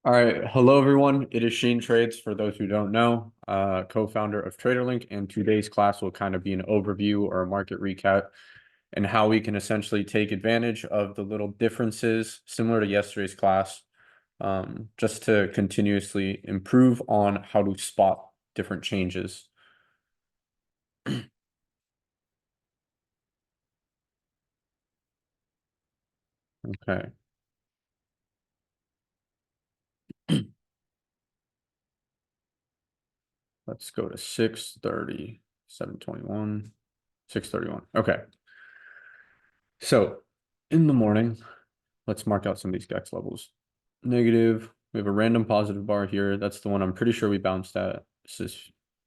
All right, hello everyone. It is Shane Trades for those who don't know, co-founder of Traderlink, and today's class will kind of be an overview or a market recap and how we can essentially take advantage of the little differences similar to yesterday's class, just to continuously improve on how to spot different changes. Okay. Let's go to 630, 721, 631. Okay. So in the morning, let's mark out some of these DEX levels. Negative. We have a random positive bar here. That's the one I'm pretty sure we bounced at. This is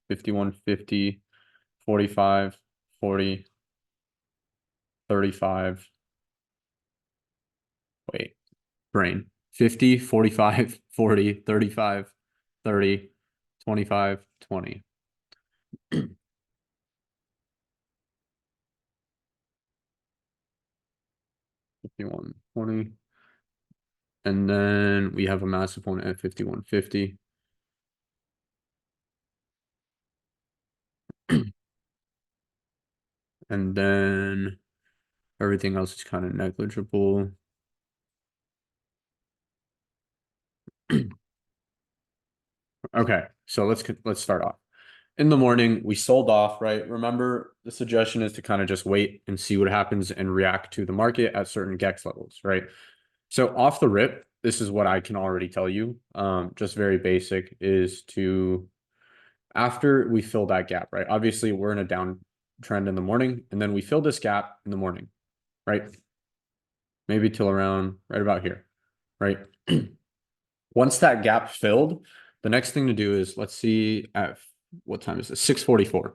51, 50, 45, 40, 35. Wait, brain. 50, 45, 40, 35, 30, 25, 20. 51, 20. And then we have a massive one at 51, 50. And then everything else is kind of negligible. Okay, so let's start off. In the morning, we sold off, right? Remember, the suggestion is to kind of just wait and see what happens and react to the market at certain GEX levels, right? So off the rip, this is what I can already tell you. Just very basic is to after we fill that gap, right? Obviously, we're in a downtrend in the morning, and then we fill this gap in the morning, right? Maybe till around right about here, right? Once that gap filled, the next thing to do is let's see at what time is it? 6:44.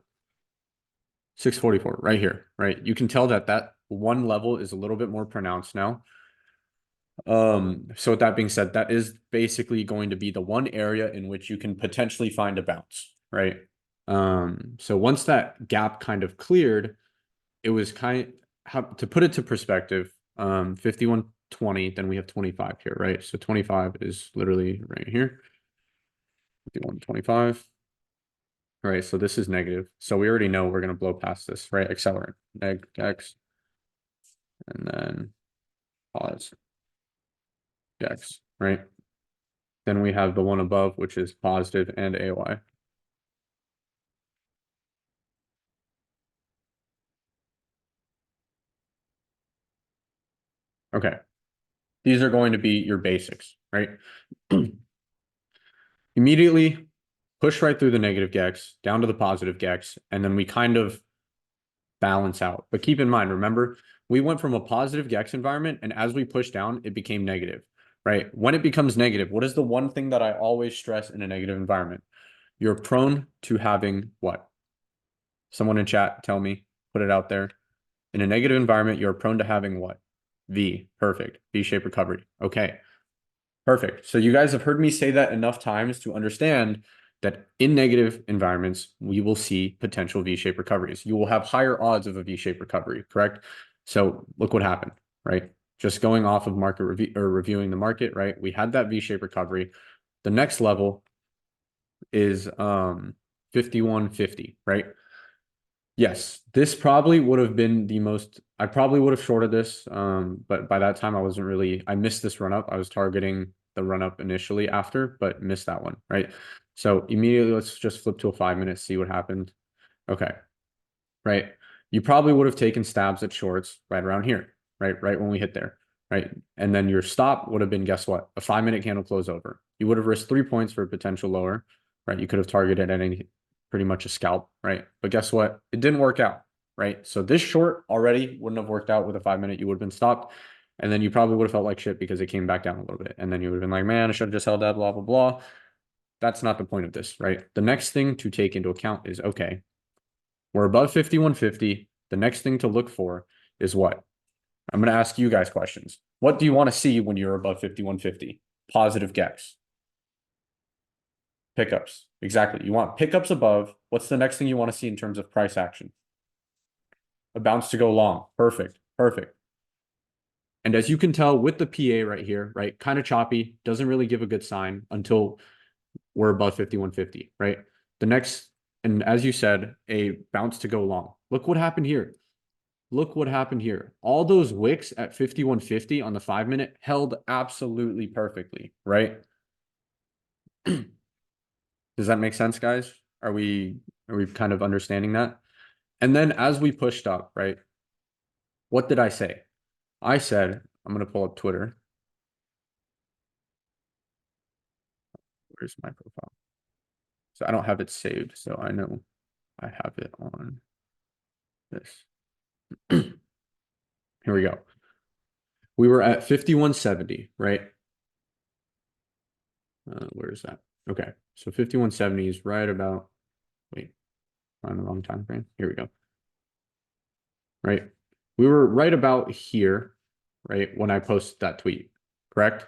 6:44 right here, right? You can tell that that one level is a little bit more pronounced now. So with that being said, that is basically going to be the one area in which you can potentially find a bounce, right? So once that gap kind of cleared, it was to put it to perspective, 51.20, then we have 25 here, right? So 25 is literally right here. 51.25. All right, so this is negative. So we already know we're going to blow past this, right? Accelerant, neg X, and then pause, X, right? Then we have the one above, which is positive and AY. Okay, these are going to be your basics, right? Immediately push right through the negative gex down to the positive gex, and then we kind of balance out. But keep in mind, remember, we went from a positive gex environment, and as we push down, it became negative, right? When it becomes negative, what is the one thing that I always stress in a negative environment? You're prone to having what? Someone in chat, tell me, put it out there. In a negative environment, you're prone to having what? V. Perfect. V-shaped recovery. Okay. Perfect. So you guys have heard me say that enough times to understand that in negative environments, we will see potential V-shaped recoveries. You will have higher odds of a V-shaped recovery, correct? So look what happened, right? Just going off of market review or reviewing the market, right? We had that V-shaped recovery. The next level is 51.50, right? Yes, this probably would have been the most, I probably would have shorted this, but by that time I missed this run up. I was targeting the run up initially after, but missed that one, right? So immediately let's just flip to a 5 minute, see what happened. Okay, right? You probably would have taken stabs at shorts right around here, right? Right when we hit there, right? And then your stop would have been, guess what? A 5 minute candle close over. You would have risked 3 points for a potential lower, right? You could have targeted at any pretty much a scalp, right? But guess what? It didn't work out, right? So this short already wouldn't have worked out with a 5 minute. You would have been stopped. And then you probably would have felt like shit because it came back down a little bit. And then you would have been like, man, I should have just held that, blah, blah, blah. That's not the point of this, right? The next thing to take into account is, okay, we're above 51.50. The next thing to look for is what? I'm going to ask you guys questions. What do you want to see when you're above 51.50? Positive gex. Pickups. Exactly. You want pickups above. What's the next thing you want to see in terms of price action? A bounce to go long. Perfect. Perfect. And as you can tell with the PA right here, right, kind of choppy, doesn't really give a good sign until we're above 5150, right? The next, and as you said, a bounce to go long. Look what happened here. Look what happened here. All those wicks at 5150 on the 5 minute held absolutely perfectly, right? Does that make sense, guys? Are we kind of understanding that? And then as we pushed up, right? What did I say? I said, I'm gonna pull up Twitter. Where's my profile? So I don't have it saved, so I know I have it on this. Here we go. We were at 5170, right? Where is that? Okay, so 5170 is right about, wait, on the wrong time frame. Here we go. Right. We were right about here, right, when I posted that tweet, correct?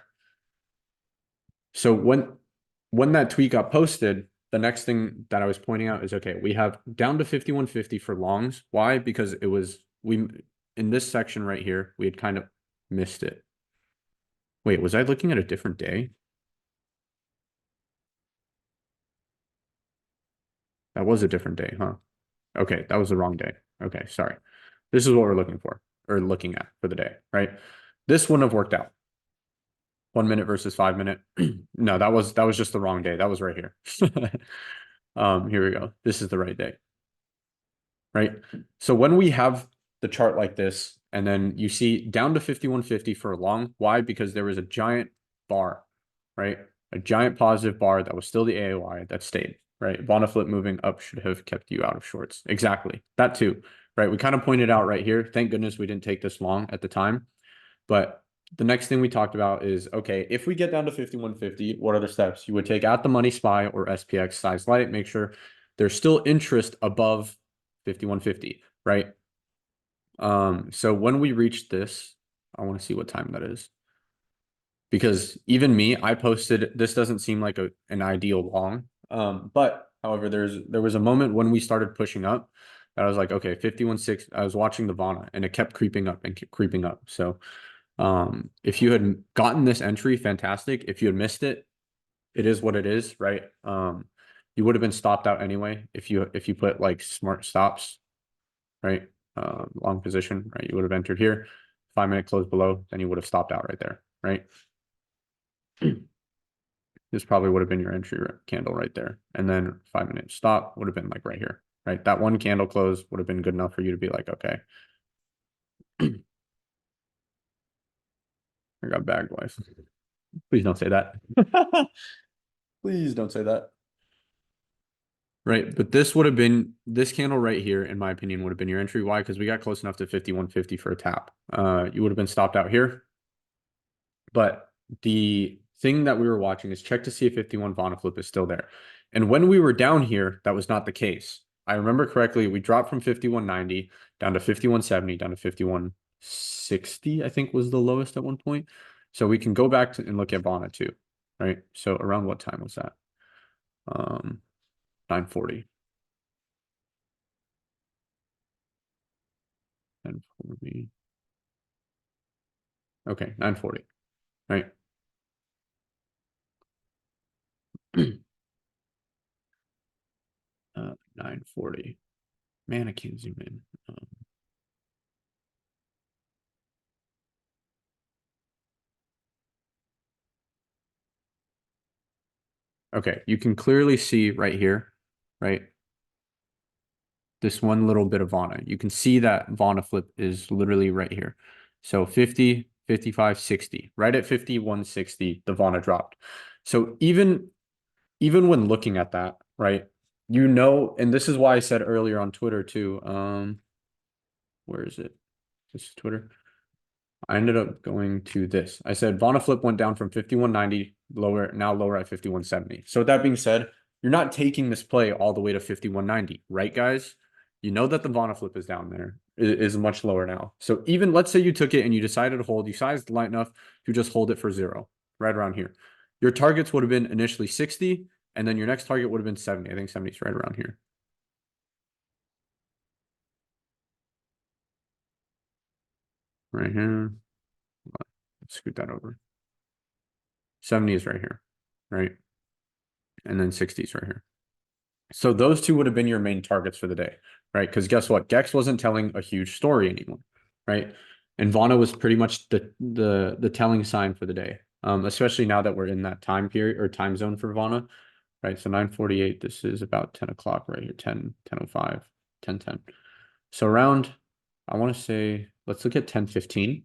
So when that tweet got posted, the next thing that I was pointing out is, okay, we have down to 5150 for longs. Why? Because it was we in this section right here, we had kind of missed it. Wait, was I looking at a different day? That was a different day, huh? Okay, that was the wrong day. Okay, sorry. This is what we're looking for or looking at for the day, right? This wouldn't have worked out. 1 minute versus 5 minute. No, that was just the wrong day. That was right here. Here we go. This is the right day. Right. So when we have the chart like this, and then you see down to 5150 for a long, why? Because there was a giant bar, right? A giant positive bar that was still the AOI that stayed, right? Bonaflip moving up should have kept you out of shorts. Exactly. That too, right? We kind of pointed out right here. Thank goodness we didn't take this long at the time. But the next thing we talked about is, okay, if we get down to 5150, what are the steps? You would take out the money SPY or SPX size light, make sure there's still interest above 5150, right? So when we reach this, I want to see what time that is. Because even me, I posted this doesn't seem like an ideal long. But however, there was a moment when we started pushing up that I was like, okay, 51.6. I was watching the Vana and it kept creeping up and kept creeping up. So if you had gotten this entry, fantastic. If you had missed it, it is what it is, right? You would have been stopped out anyway if you put like smart stops, right? Long position, right? You would have entered here, 5 minute close below, then you would have stopped out right there, right? This probably would have been your entry candle right there. And then 5 minute stop would have been like right here, right? That one candle close would have been good enough for you to be like, okay, I got bagged wife. Please don't say that. Please don't say that. Right, but this would have been this candle right here, in my opinion, would have been your entry. Why? Because we got close enough to 5150 for a tap. You would have been stopped out here. But the thing that we were watching is check to see if 51 Vonaflip is still there. And when we were down here, that was not the case. I remember correctly, we dropped from 5190 down to 5170, down to 5160, I think was the lowest at one point. So we can go back to and look at Vana too, right? So around what time was that? 940. 940. Okay, 940, right? 940. Man, I can't zoom in. Okay, you can clearly see right here, right? This one little bit of Vana. You can see that Vana flip is literally right here. So 50, 55, 60. Right at 5160, the Vana dropped. So even when looking at that, right? You know, and this is why I said earlier on Twitter too. Where is it? This is Twitter. I ended up going to this. I said Vana flip went down from 5190 lower, now lower at 5170. So with that being said, you're not taking this play all the way to 5190, right, guys? You know that the Vana flip is down there, is much lower now. So even let's say you took it and you decided to hold, you sized light enough to just hold it for 0, right around here. Your targets would have been initially 60, and then your next target would have been 70. I think 70 is right around here. Right here. scoot that over. 70 is right here, right? And then 60 is right here. So those two would have been your main targets for the day, right? Because guess what? Gex wasn't telling a huge story anymore, right? And Vana was pretty much the telling sign for the day. Especially now that we're in that time period or time zone for Vana, right? So 9:48, this is about 10 o'clock right here, 10:05, 10:10. So around, I want to say, let's look at 10:15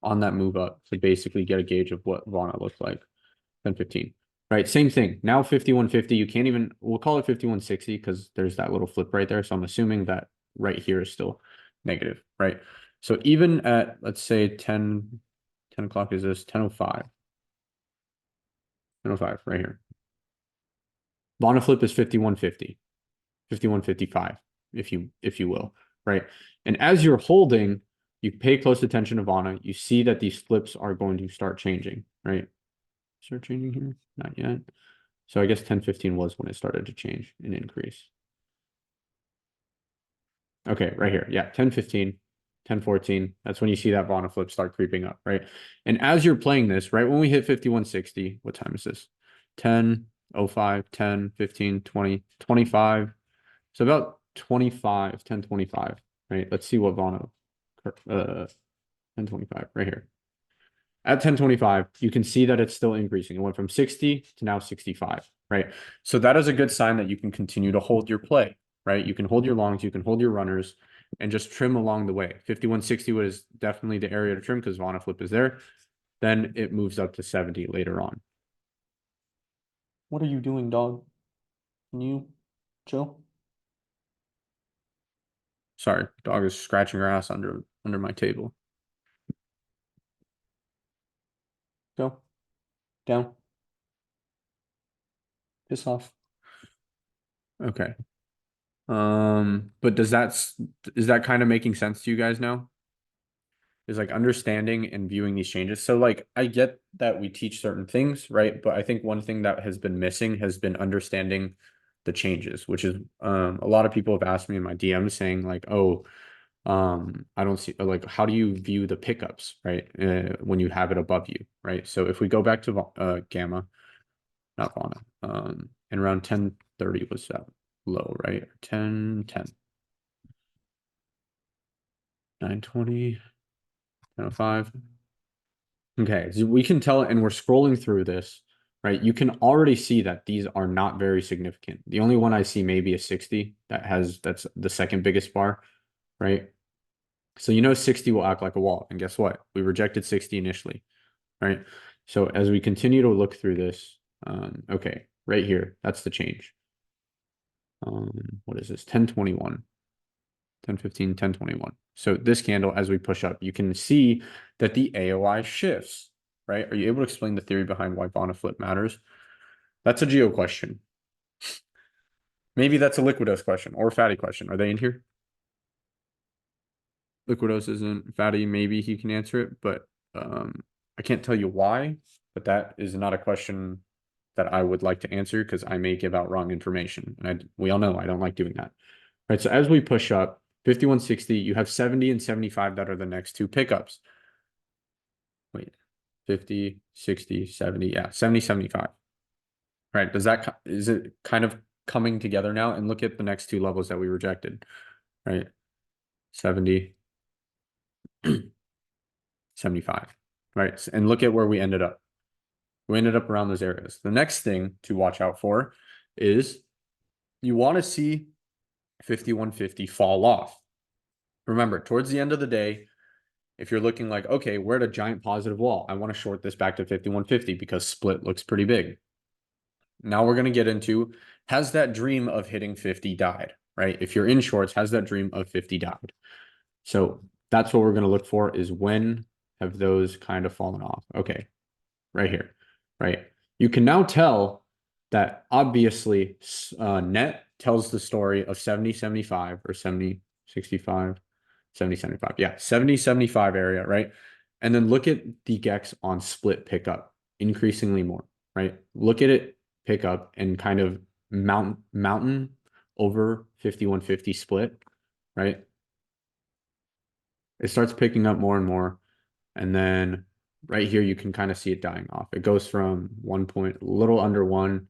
on that move up to basically get a gauge of what Vana looks like. 10:15. Right, same thing. Now 5150, you can't even, we'll call it 5160 because there's that little flip right there. So I'm assuming that right here is still negative, right? So even at, let's say 10 o'clock is this, 10:05. 10:05 right here. Vana flip is 5150, 5155, if you will, right? And as you're holding, you pay close attention to Vana, you see that these flips are going to start changing, right? Start changing here? Not yet. So I guess 10:15 was when it started to change and increase. Okay, right here. Yeah, 10:15, 10:14. That's when you see that Vana flip start creeping up, right? And as you're playing this, right when we hit 5160, what time is this? 10:05, 10, 15, 20, 25. So about 25, 10:25, right? Let's see what Vana 10:25 right here. At 10:25, you can see that it's still increasing. It went from 60 to now 65, right? So that is a good sign that you can continue to hold your play, right? You can hold your longs, you can hold your runners, and just trim along the way. 5160 was definitely the area to trim because Vana flip is there. Then it moves up to 70 later on. What are you doing, dog? Can you chill? Sorry, dog is scratching her ass under my table. Go. Down. Piss off. Okay. But is that kind of making sense to you guys now? Is like understanding and viewing these changes. So like I get that we teach certain things, right? But I think one thing that has been missing has been understanding the changes, which is a lot of people have asked me in my DMs saying like, oh, I don't see like how do you view the pickups, right? When you have it above you, right? So if we go back to gamma, not Vana, and around 10:30 was that low, right? 10:10. 9:20, 10:05. Okay, so we can tell, and we're scrolling through this, right? You can already see that these are not very significant. The only one I see maybe is 60 that's the second biggest bar, right? So 60 will act like a wall. And guess what? We rejected 60 initially, right? So as we continue to look through this, okay, right here, that's the change. What is this? 10:21. 10:15, 10:21. So this candle, as we push up, you can see that the AOI shifts, right? Are you able to explain the theory behind why Vana flip matters? That's a geo question. Maybe that's a Liquidos question or a Fatty question. Are they in here? Liquidos isn't. Fatty, maybe he can answer it, but I can't tell you why, but that is not a question that I would like to answer because I may give out wrong information. And we all know I don't like doing that. Right, so as we push up, 5160, you have 70 and 75 that are the next two pickups. Wait, 50, 60, 70, yeah, 70, 75. Right, is it kind of coming together now? And look at the next two levels that we rejected, right? 70, 75, right? And look at where we ended up. We ended up around those areas. The next thing to watch out for is you want to see 5150 fall off. Remember, towards the end of the day, if you're looking like, okay, we're at a giant positive wall, I want to short this back to 5150 because split looks pretty big. Now we're going to get into, has that dream of hitting 50 died, right? If you're in shorts, has that dream of 50 died? So that's what we're going to look for is when have those kind of fallen off? Okay, right here, right? You can now tell that obviously net tells the story of 70, 75 or 70, 65, 70, 75. Yeah, 70, 75 area, right? And then look at the Gex on split pickup increasingly more, right? Look at it pick up and kind of mountain over 5150 split, right? It starts picking up more and more. And then right here, you can kind of see it dying off. It goes from 1 point, a little under 1,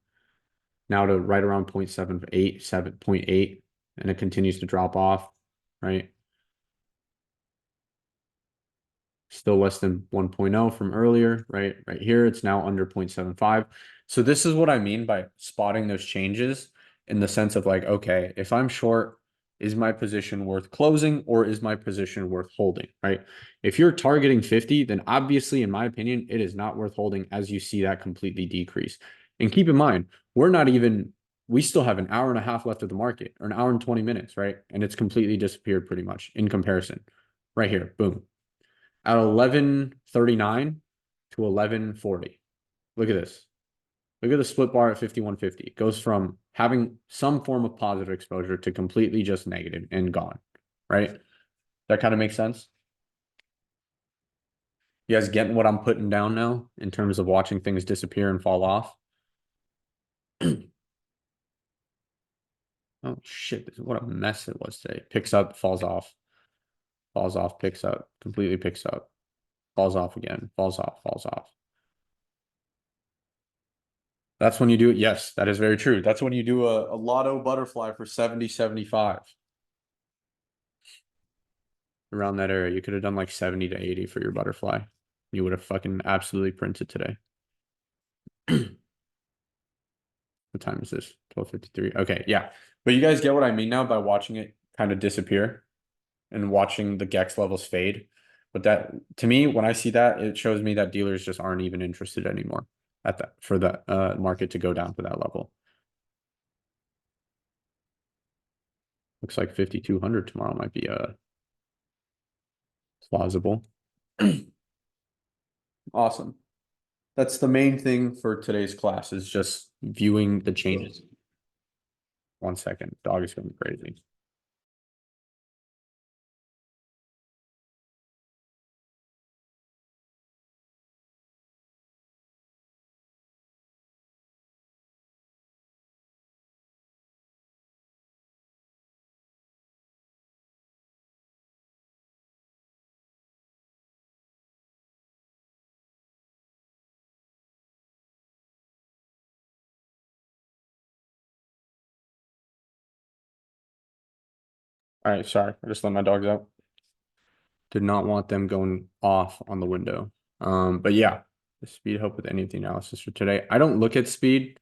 now to right around 0.78, 7.8, and it continues to drop off, right? Still less than 1.0 from earlier, right? Right here, it's now under 0.75. So this is what I mean by spotting those changes in the sense of like, okay, if I'm short, is my position worth closing or is my position worth holding, right? If you're targeting 50, then obviously, in my opinion, it is not worth holding as you see that completely decrease. And keep in mind, we still have an hour and a half left of the market or an hour and 20 minutes, right? And it's completely disappeared pretty much in comparison. Right here, boom, at 11:39 to 11:40. Look at this. Look at the split bar at 51.50. It goes from having some form of positive exposure to completely just negative and gone, right? That kind of makes sense. You guys getting what I'm putting down now in terms of watching things disappear and fall off? Oh shit, what a mess it was today. Picks up, falls off, picks up, completely picks up, falls off again, falls off, falls off. That's when you do it. Yes, that is very true. That's when you do a lotto butterfly for 70, 75. Around that area. You could have done like 70 to 80 for your butterfly. You would have fucking absolutely printed today. What time is this? 12:53. Okay, yeah. But you guys get what I mean now by watching it kind of disappear and watching the Gex levels fade. But that to me, when I see that, it shows me that dealers just aren't even interested anymore at that for the market to go down to that level. Looks like 5,200 tomorrow might be plausible. Awesome. That's the main thing for today's class is just viewing the changes. 1 second. Dog is going crazy. All right, sorry. I just let my dogs out. Did not want them going off on the window. But yeah, the speed help with anything analysis for today. I don't look at speed.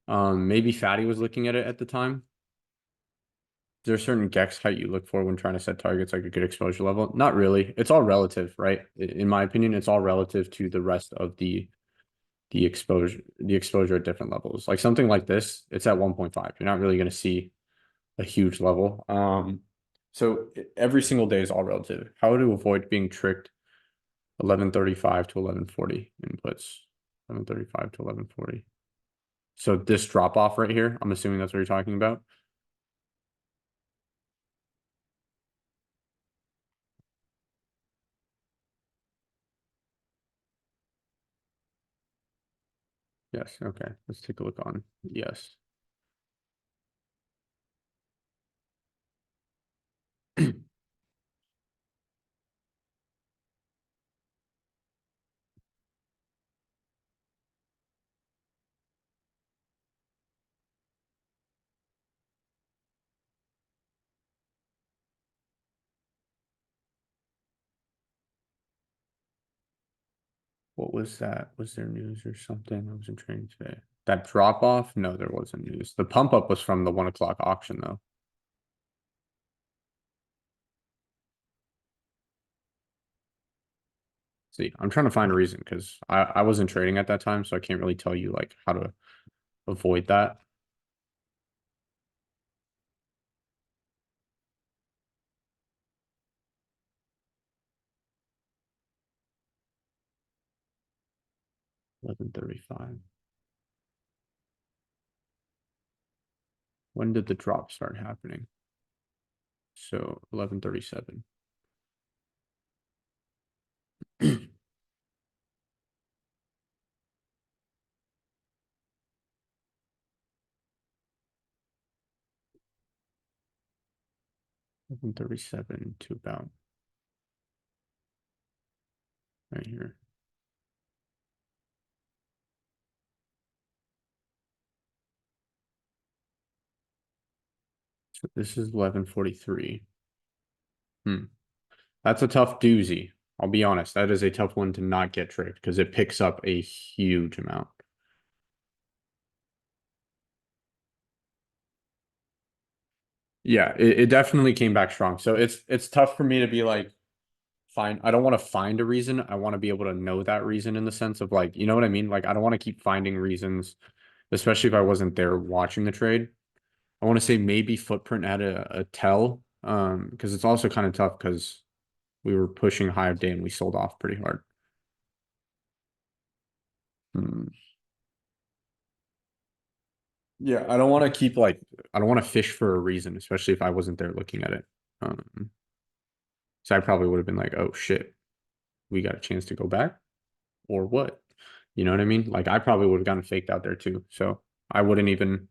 Maybe Fatty was looking at it at the time. Is there a certain Gex height you look for when trying to set targets like a good exposure level? Not really. It's all relative, right? In my opinion, it's all relative to the rest of the exposure at different levels. Like something like this, it's at 1.5. You're not really going to see a huge level. So every single day is all relative. How to avoid being tricked 11:35 to 11:40 inputs. 11:35 to 11:40. So this drop off right here, I'm assuming that's what you're talking about. Yes, okay. Let's take a look on. Yes. What was that? Was there news or something? I wasn't trading today. That drop off? No, there wasn't news. The pump up was from the 1 o'clock auction though. See, I'm trying to find a reason because I wasn't trading at that time, so I can't really tell you like how to avoid that. 11:35. When did the drop start happening? So 11:37. 11:37 to about right here. So this is 1143. Hmm. That's a tough doozy. I'll be honest. That is a tough one to not get tricked because it picks up a huge amount. Yeah, it definitely came back strong. So it's tough for me to be like, find I don't want to find a reason. I want to be able to know that reason in the sense of like, you know what I mean? Like I don't want to keep finding reasons, especially if I wasn't there watching the trade. I want to say maybe footprint had a tell. Because it's also kind of tough because we were pushing high of day and we sold off pretty hard. Hmm. Yeah, I don't want to keep like I don't want to fish for a reason, especially if I wasn't there looking at it. Um, so I probably would have been like, oh shit, we got a chance to go back or what? You know what I mean? Like I probably would have gotten faked out there too. So I wouldn't even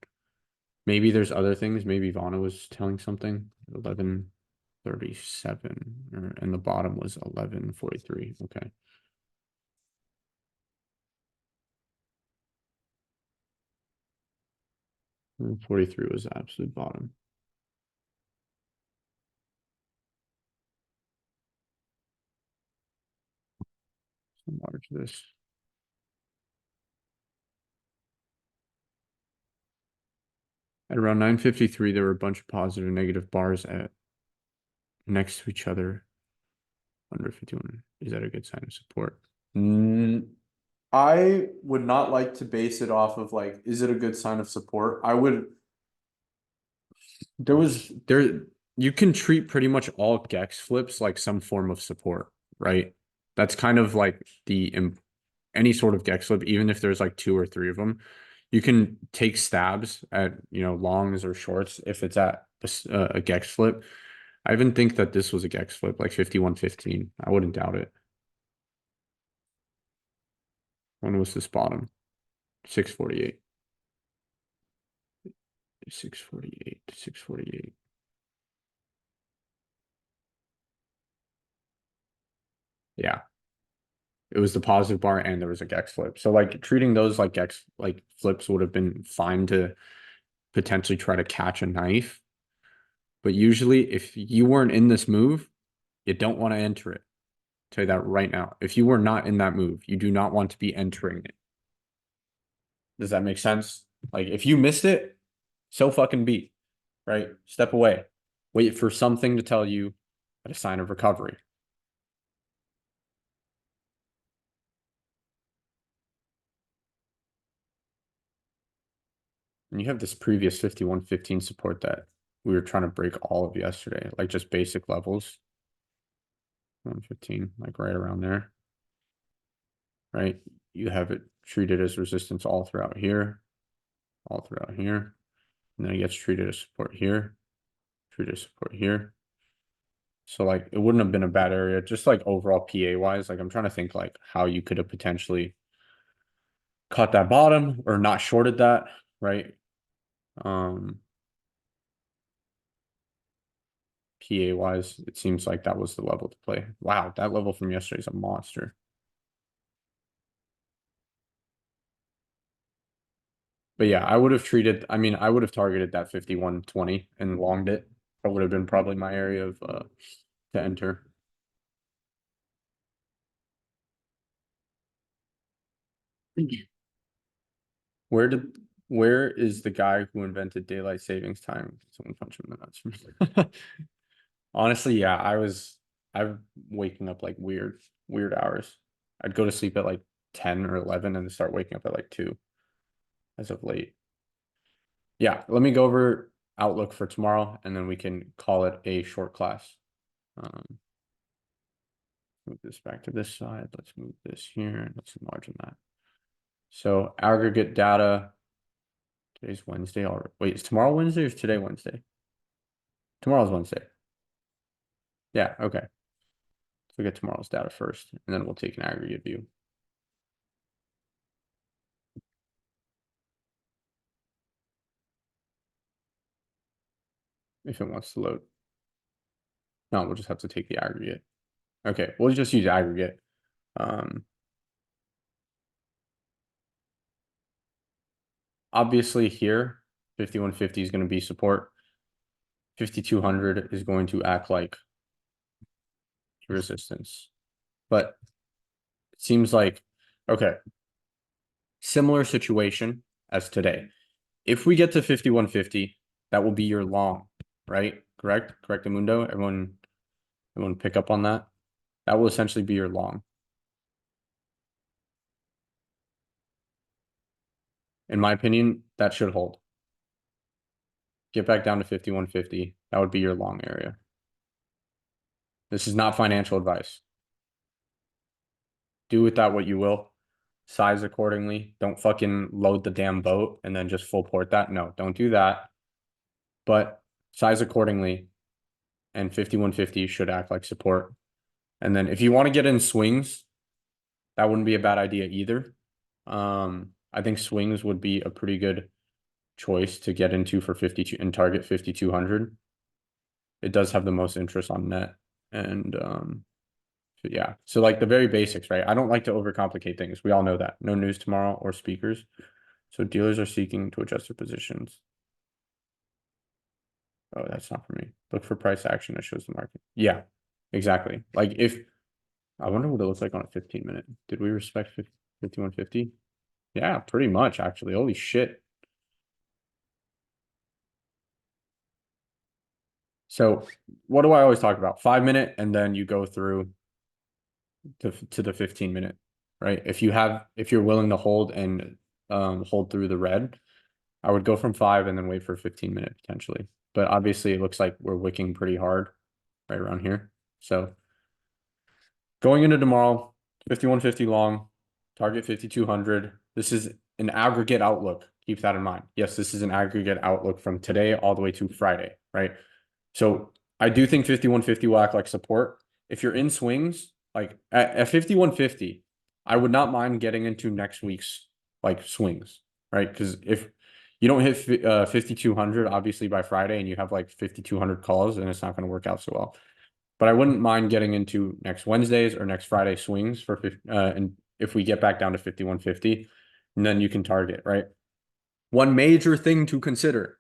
maybe there's other things. Maybe Vana was telling something. 1137 and the bottom was 1143. Okay. 43 was the absolute bottom. So large this. At around 953, there were a bunch of positive and negative bars at next to each other under 51. Is that a good sign of support? Mm, I would not like to base it off of like, is it a good sign of support? There you can treat pretty much all Gex flips like some form of support, right? That's kind of like any sort of Gex flip, even if there's like two or three of them, you can take stabs at, longs or shorts if it's at a Gex flip. I even think that this was a Gex flip, like 5115. I wouldn't doubt it. When was this bottom? 648. 648. 648. Yeah. It was the positive bar and there was a Gex flip. So like treating those like Gex like flips would have been fine to potentially try to catch a knife. But usually if you weren't in this move, you don't want to enter it. I'll tell you that right now. If you were not in that move, you do not want to be entering it. Does that make sense? Like if you missed it, so fucking be, right? Step away. Wait for something to tell you a sign of recovery. And you have this previous 5115 support that we were trying to break all of yesterday, like just basic levels. 115, like right around there, right? You have it treated as resistance all throughout here, and then it gets treated as support here, treated as support here. So like it wouldn't have been a bad area, just like overall PA wise. Like I'm trying to think like how you could have potentially caught that bottom or not shorted that, right? Um, PA wise, it seems like that was the level to play. Wow, that level from yesterday is a monster. But yeah, I mean, I would have targeted that 5120 and longed it. That would have been probably my area of to enter. Where did where is the guy who invented daylight savings time? Someone punch him in the nuts. Honestly, yeah, I'm waking up like weird hours. I'd go to sleep at like 10 or 11 and start waking up at like 2 as of late. Yeah, let me go over Outlook for tomorrow and then we can call it a short class. Um, Move this back to this side. Let's move this here. Let's enlarge that. So aggregate data. Today's Wednesday. Wait, is tomorrow Wednesday or is today Wednesday? Tomorrow's Wednesday. Yeah, okay. So get tomorrow's data first, and then we'll take an aggregate view. If it wants to load. No, we'll just have to take the aggregate. Okay, we'll just use aggregate. Um, Obviously here, 5150 is going to be support. 5,200 is going to act like resistance. But it seems like, okay, similar situation as today. If we get to 5,150, that will be your long, right? Correct? Correct, Amundo? Everyone pick up on that? That will essentially be your long. In my opinion, that should hold. Get back down to 5,150. That would be your long area. This is not financial advice. Do with that what you will. Size accordingly. Don't fucking load the damn boat and then just full port that. No, don't do that. But size accordingly. And 5,150 should act like support. And then if you want to get in swings, that wouldn't be a bad idea either. I think swings would be a pretty good choice to get into for 52 and target 5,200. It does have the most interest on net. And yeah, so like the very basics, right? I don't like to overcomplicate things. We all know that. No news tomorrow or speakers. So dealers are seeking to adjust their positions. Oh, that's not for me. Look for price action that shows the market. Yeah, exactly. Like if I wonder what it looks like on a 15-minute. Did we respect 5,150? Yeah, pretty much actually. Holy shit. So what do I always talk about? 5-minute, and then you go through to the 15-minute, right? If you're willing to hold and hold through the red, I would go from 5 and then wait for 15-minute potentially. But obviously it looks like we're wicking pretty hard right around here. So going into tomorrow, 5,150 long, target 5,200. This is an aggregate outlook. Keep that in mind. Yes, this is an aggregate outlook from today all the way to Friday, right? So I do think 5,150 will act like support. If you're in swings, like at 5,150, I would not mind getting into next week's like swings, right? Because if you don't hit 5,200 obviously by Friday and you have like 5,200 calls, then it's not going to work out so well. But I wouldn't mind getting into next Wednesdays or next Friday swings for and if we get back down to 5,150, and then you can target, right? One major thing to consider,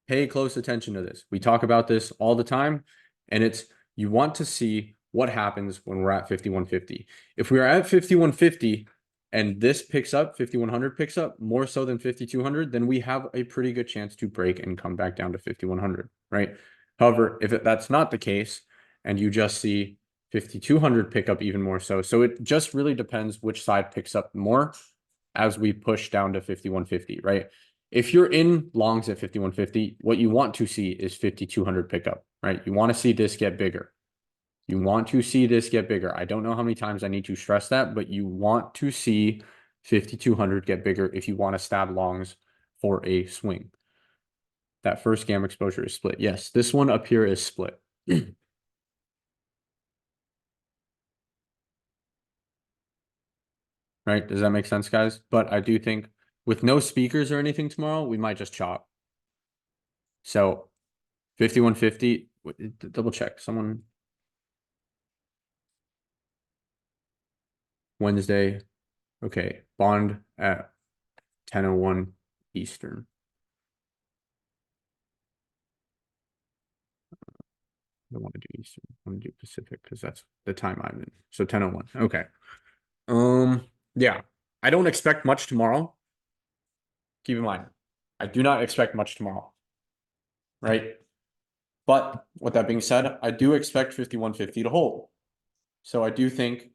pay close attention to this. We talk about this all the time, and it's you want to see what happens when we're at 5,150. If we are at 5,150 and this picks up, 5,100 picks up more so than 5,200, then we have a pretty good chance to break and come back down to 5,100, right? However, if that's not the case and you just see 5,200 pick up even more so, so it just really depends which side picks up more as we push down to 5,150, right? If you're in longs at 5,150, what you want to see is 5,200 pickup, right? You want to see this get bigger. You want to see this get bigger. I don't know how many times I need to stress that, but you want to see 5,200 get bigger if you want to stab longs for a swing. That first gamma exposure is split. Yes, this one up here is split. Right? Does that make sense, guys? But I do think with no speakers or anything tomorrow, we might just chop. So 5,150, double check. Someone Wednesday. Okay, bond at 10:01 Eastern. I don't want to do Eastern. I want to do Pacific because that's the time I'm in. So 10:01. Okay. Yeah. I don't expect much tomorrow. Keep in mind, I do not expect much tomorrow. Right? But with that being said, I do expect 5,150 to hold. So I do think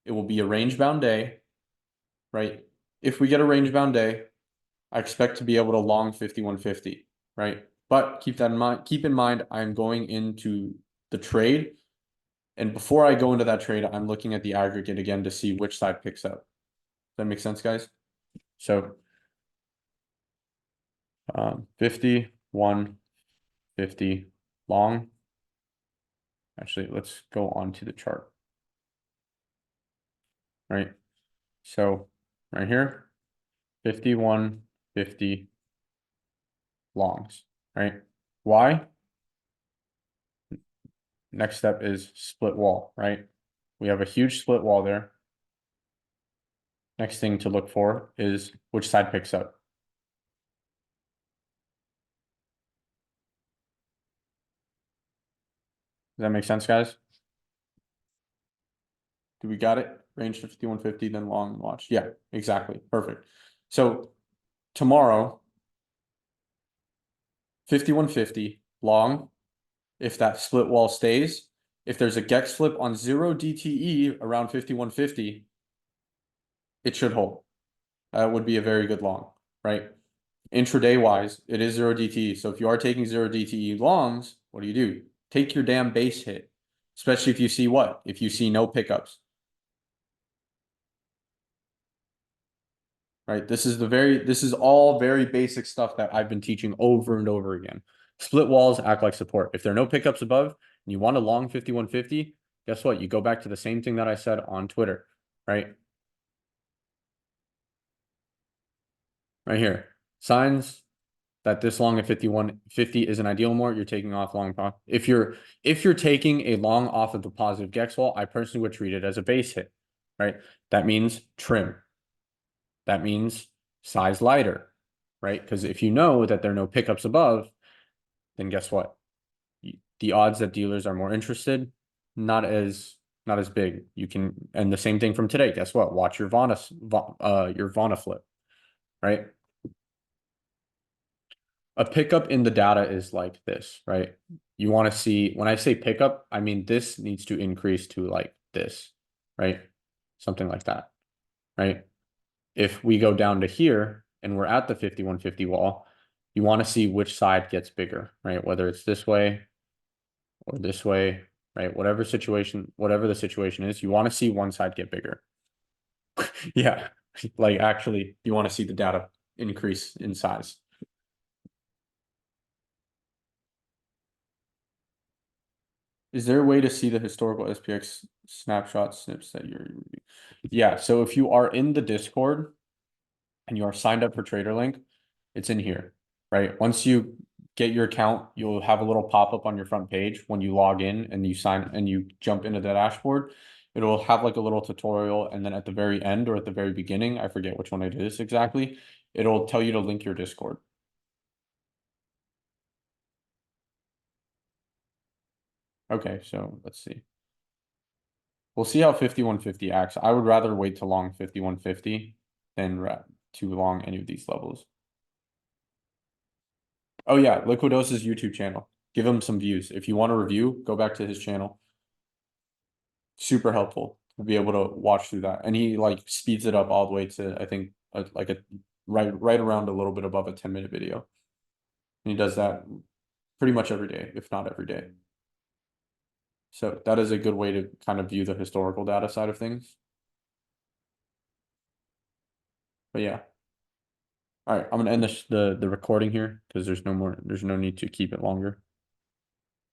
it will be a range bound day, right? If we get a range bound day, I expect to be able to long 5,150, right? But keep that in mind. Keep in mind, I'm going into the trade. And before I go into that trade, I'm looking at the aggregate again to see which side picks up. Does that make sense, guys? So 5,150 long. Actually, let's go on to the chart. Right. So right here, 5,150 longs, right? Why? Next step is split wall, right? We have a huge split wall there. Next thing to look for is which side picks up. that make sense, guys? Do we got it? Range to 5150, then long and watch. Yeah, exactly. Perfect. So tomorrow, 5150 long. If that split wall stays, if there's a Gex flip on 0 DTE around 5150, it should hold. That would be a very good long, right? Intraday wise, it is 0 DTE. So if you are taking 0 DTE longs, what do? Take your damn base hit, especially if you see what? If you see no pickups, right? This is all very basic stuff that I've been teaching over and over again. Split walls act like support. If there are no pickups above and you want a long 5150, guess what? You go back to the same thing that I said on Twitter, right? Right here. Signs that this long at 5150 is an ideal more, you're taking off long. If you're taking a long off of the positive Gex wall, I personally would treat it as a base hit, right? That means trim. That means size lighter, right? Because if you know that there are no pickups above, then guess what? The odds that dealers are more interested, not as big. You can, and the same thing from today. Guess what? Watch your Vana flip, right? A pickup in the data is like this, right? You want to see, when I say pickup, I mean this needs to increase to like this, right? Something like that, right? If we go down to here and we're at the 5150 wall, you want to see which side gets bigger, right? Whether it's this way or this way, right? Whatever the situation is, you want to see one side get bigger. Yeah, like actually, you want to see the data increase in size. Is there a way to see the historical SPX snapshot snips that you're reviewing? Yeah, so if you are in the Discord and you are signed up for Traderlink, it's in here, right? Once you get your account, you'll have a little pop-up on your front page when you log in and you sign and you jump into the dashboard. It'll have like a little tutorial, and then at the very end or at the very beginning, I forget which one it is exactly, it'll tell you to link your Discord. Okay, so let's see. We'll see how 5150 acts. I would rather wait to long 5150 than to long any of these levels. Oh yeah, Liquidosa's YouTube channel. Give him some views. If you want a review, go back to his channel. Super helpful to be able to watch through that. And he like speeds it up all the way to, I think, like a right around a little bit above a 10-minute video. And he does that pretty much every day, if not every day. So that is a good way to kind of view the historical data side of things. But yeah. All right, I'm gonna end the recording here because there's no need to keep it longer.